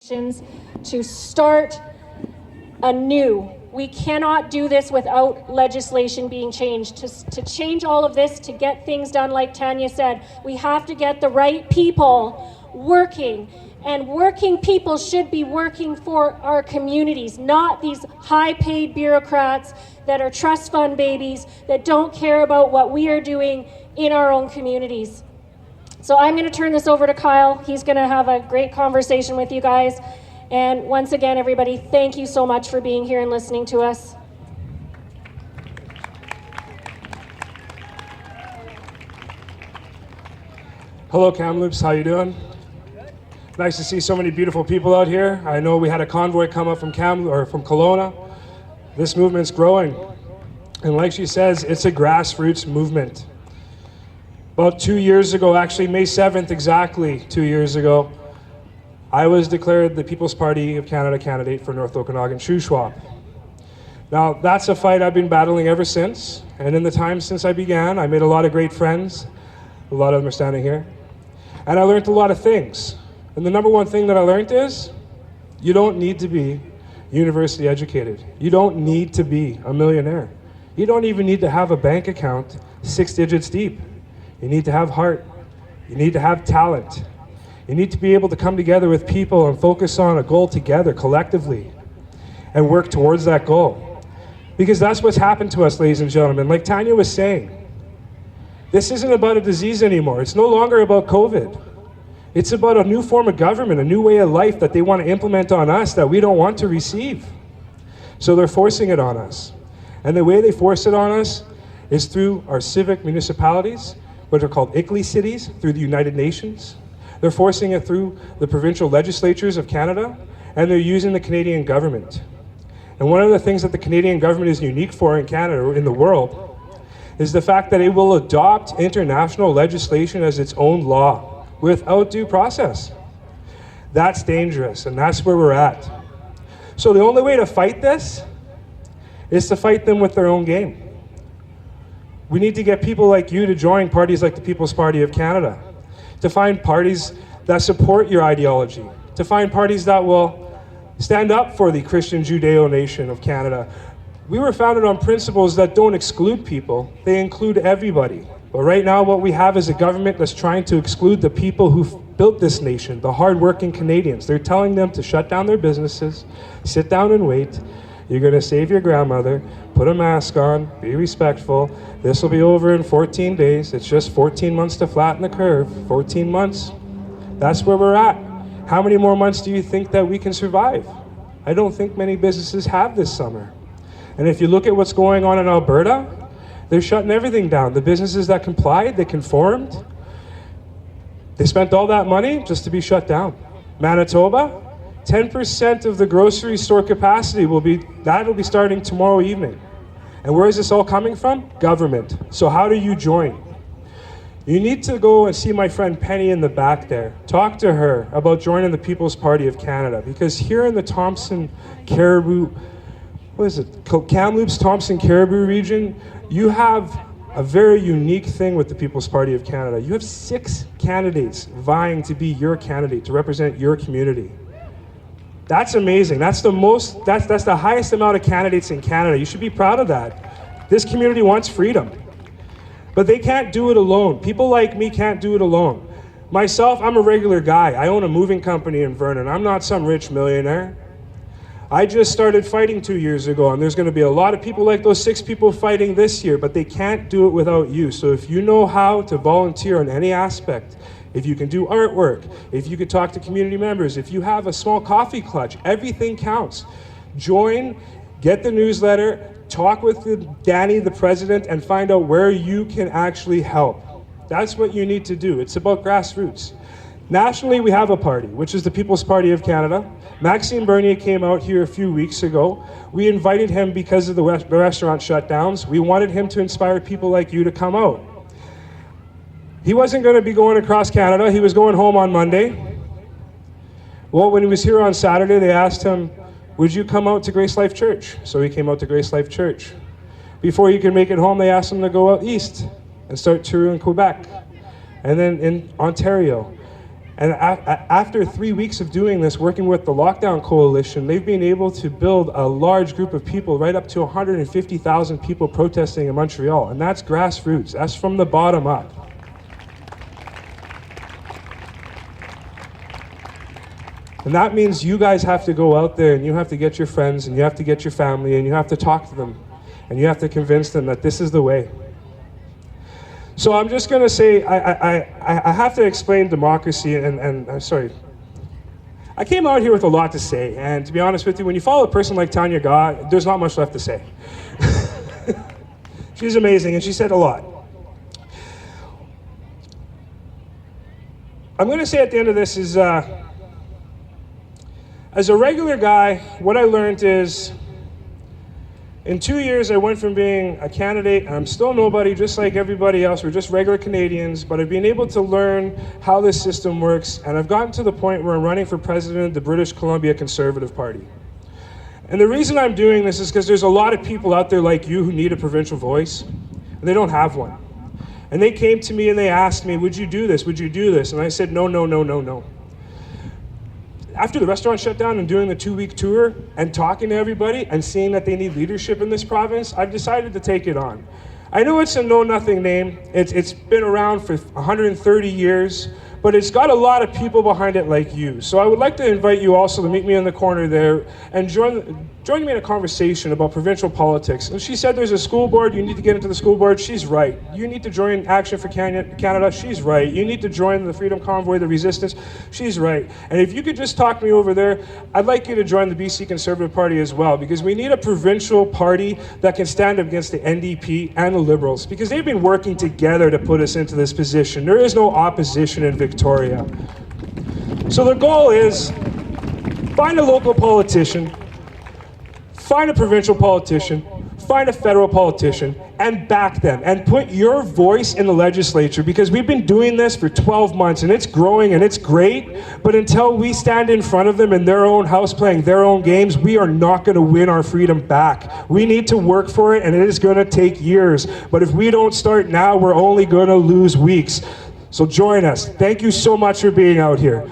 to start anew. We cannot do this without legislation being changed. To change all of this, to get things done, like Tanya said, we have to get the right people working. And working people should be working for our communities, not these high-paid bureaucrats that are trust fund babies that don't care about what we are doing in our own communities. So I'm going to turn this over to Kyle. He's going to have a great conversation with you guys. And once again, everybody, thank you so much for being here and listening to us. Hello, Kamloops. How you doing? Nice to see so many beautiful people out here. I know we had a convoy come up from from Kelowna. This movement's growing. And like she says, it's a grassroots movement. About 2 years ago, actually May 7th, exactly 2 years ago, I was declared the People's Party of Canada candidate for North Okanagan Shuswap. Now, that's a fight I've been battling ever since. And in the time since I began, I made a lot of great friends. A lot of them are standing here. And I learned a lot of things. And the number one thing that I learned is, you don't need to be university educated. You don't need to be a millionaire. You don't even need to have a bank account 6 digits deep. You need to have heart. You need to have talent. You need to be able to come together with people and focus on a goal together, collectively, and work towards that goal. Because that's what's happened to us, ladies and gentlemen. Like Tanya was saying, this isn't about a disease anymore. It's no longer about COVID. It's about a new form of government, a new way of life that they want to implement on us that we don't want to receive. So they're forcing it on us. And the way they force it on us is through our civic municipalities, which are called ICLI cities, through the United Nations. They're forcing it through the provincial legislatures of Canada, and they're using the Canadian government. And one of the things that the Canadian government is unique for in Canada, in the world, is the fact that it will adopt international legislation as its own law without due process. That's dangerous, and that's where we're at. So the only way to fight this is to fight them with their own game. We need to get people like you to join parties like the People's Party of Canada, to find parties that support your ideology, to find parties that will stand up for the Christian Judeo nation of Canada. We were founded on principles that don't exclude people, they include everybody. But right now what we have is a government that's trying to exclude the people who built this nation, the hardworking Canadians. They're telling them to shut down their businesses, sit down and wait. You're gonna save your grandmother, put a mask on, be respectful. This will be over in 14 days. It's just 14 months to flatten the curve, 14 months. That's where we're at. How many more months do you think that we can survive? I don't think many businesses have this summer. And if you look at what's going on in Alberta, they're shutting everything down. The businesses that complied, they conformed, they spent all that money just to be shut down. Manitoba, 10% of the grocery store capacity will be starting tomorrow evening. And where is this all coming from? Government. So how do you join? You need to go and see my friend Penny in the back there. Talk to her about joining the People's Party of Canada, because here in the Thompson Caribou, Kamloops Thompson Caribou region, you have a very unique thing with the People's Party of Canada. You have 6 candidates vying to be your candidate, to represent your community. That's amazing. That's the highest amount of candidates in Canada. You should be proud of that. This community wants freedom. But they can't do it alone. People like me can't do it alone. Myself, I'm a regular guy. I own a moving company in Vernon. I'm not some rich millionaire. I just started fighting 2 years ago, and there's going to be a lot of people like those 6 people fighting this year, but they can't do it without you. So if you know how to volunteer in any aspect, if you can do artwork, if you could talk to community members, if you have a small coffee clutch, everything counts. Join, get the newsletter, talk with Danny, the president, and find out where you can actually help. That's what you need to do. It's about grassroots. Nationally, we have a party, which is the People's Party of Canada. Maxime Bernier came out here a few weeks ago. We invited him because of the restaurant shutdowns. We wanted him to inspire people like you to come out. He wasn't going to be going across Canada. He was going home on Monday. Well, when he was here on Saturday, they asked him, would you come out to Grace Life Church? So he came out to Grace Life Church. Before he could make it home, they asked him to go out east and start touring Quebec, and then in Ontario. And after 3 weeks of doing this, working with the Lockdown Coalition, they've been able to build a large group of people, right up to 150,000 people protesting in Montreal. And that's grassroots. That's from the bottom up. And that means you guys have to go out there and you have to get your friends and you have to get your family and you have to talk to them and you have to convince them that this is the way. So I'm just going to say, I have to explain democracy and sorry. I came out here with a lot to say, and to be honest with you, when you follow a person like Tanya Gaw, there's not much left to say. She's amazing, and she said a lot. I'm going to say at the end of this is, as a regular guy, what I learned is, in 2 years, I went from being a candidate, and I'm still nobody, just like everybody else. We're just regular Canadians, but I've been able to learn how this system works, and I've gotten to the point where I'm running for president of the British Columbia Conservative Party. And the reason I'm doing this is because there's a lot of people out there like you who need a provincial voice, and they don't have one. And they came to me and they asked me, would you do this? Would you do this? And I said, no, no, no, no, no. After the restaurant shut down and doing the 2-week tour and talking to everybody and seeing that they need leadership in this province, I've decided to take it on. I know it's a know-nothing name. It's been around for 130 years, but it's got a lot of people behind it like you. So I would like to invite you also to meet me in the corner there and join me in a conversation about provincial politics. And she said there's a school board, you need to get into the school board. She's right. You need to join Action for Canada. She's right. You need to join the Freedom Convoy, the Resistance. She's right. And if you could just talk me over there, I'd like you to join the BC Conservative Party as well, because we need a provincial party that can stand up against the NDP and the Liberals, because they've been working together to put us into this position. There is no opposition in Victoria. So the goal is find a local politician, find a provincial politician, find a federal politician, and back them, and put your voice in the legislature, because we've been doing this for 12 months, and it's growing, and it's great, but until we stand in front of them in their own house playing their own games, we are not going to win our freedom back. We need to work for it, and it is going to take years, but if we don't start now, we're only going to lose weeks. So join us. Thank you so much for being out here.